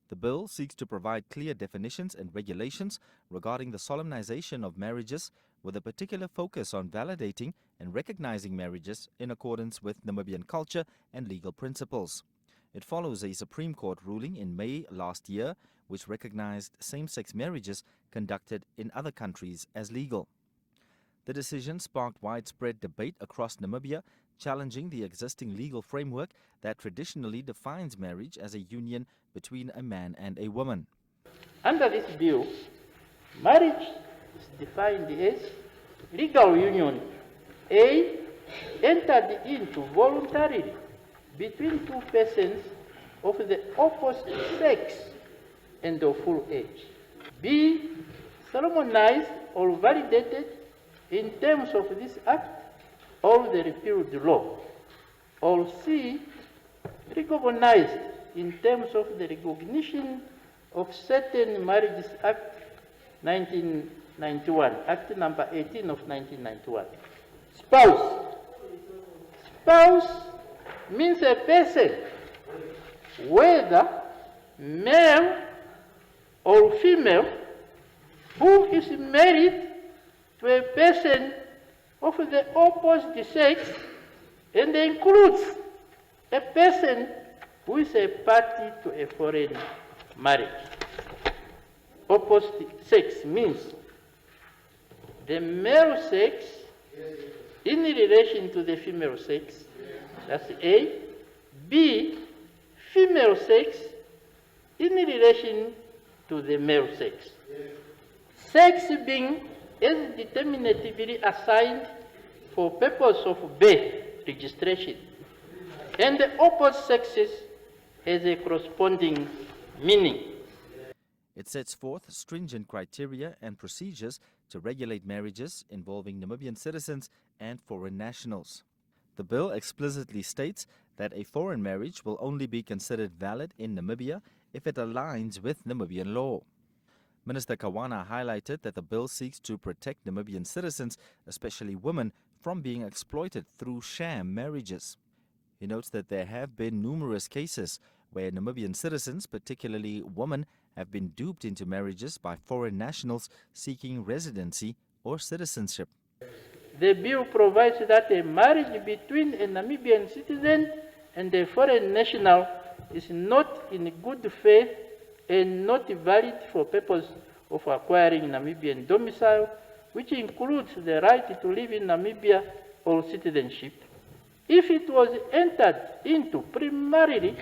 The bill seeks to provide clear definitions and regulations regarding the solemnization of marriages, with a particular focus on validating and recognizing marriages in accordance with Namibian culture and legal principles. It follows a Supreme Court ruling in May last year, which recognized same-sex marriages conducted in other countries as legal. The decision sparked widespread debate across Namibia, challenging the existing legal framework that traditionally defines marriage as a union between a man and a woman. Under this bill, marriage is defined as legal union A, entered into voluntarily between two persons of the opposite sex and of full age. B, solemnized or validated in terms of this act or the repealed law. Or C, recognized in terms of the recognition of certain Marriages Act 1991, Act number 18 of 1991. Spouse. Spouse means a person, whether male or female, who is married to a person of the opposite sex and includes a person who is a party to a foreign marriage. Opposite sex means the male sex in relation to the female sex, that's A. B, female sex in relation to the male sex. Sex being is determinatively assigned for purpose of birth registration, and the opposite sexes has a corresponding meaning. It sets forth stringent criteria and procedures to regulate marriages involving Namibian citizens and foreign nationals. The bill explicitly states that a foreign marriage will only be considered valid in Namibia if it aligns with Namibian law. Minister Kawana highlighted that the bill seeks to protect Namibian citizens, especially women, from being exploited through sham marriages. He notes that there have been numerous cases where Namibian citizens, particularly women, have been duped into marriages by foreign nationals seeking residency or citizenship. The bill provides that a marriage between a Namibian citizen and a foreign national is not in good faith and not valid for purpose of acquiring Namibian domicile, which includes the right to live in Namibia or citizenship, if it was entered into primarily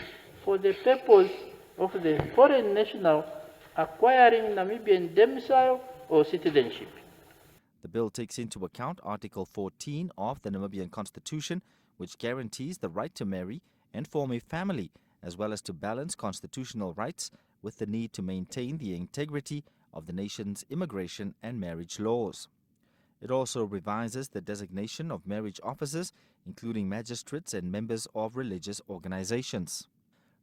for the purpose of the foreign national acquiring Namibian domicile or citizenship. The bill takes into account Article 14 of the Namibian Constitution, which guarantees the right to marry and form a family, as well as to balance constitutional rights with the need to maintain the integrity of the nation's immigration and marriage laws. It also revises the designation of marriage officers, including magistrates and members of religious organizations.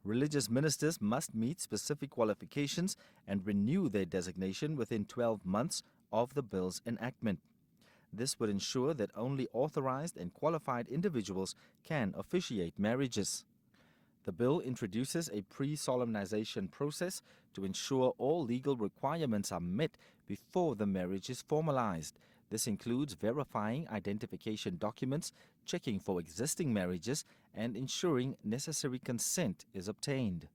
Religious ministers must meet specific qualifications and renew their designation within 12 months of the bill's enactment. This would ensure that only authorized and qualified individuals can officiate marriages. The bill introduces a pre-solemnization process to ensure all legal requirements are met before the marriage is formalized. This includes verifying identification documents, checking for existing marriages, and ensuring necessary consent is obtained.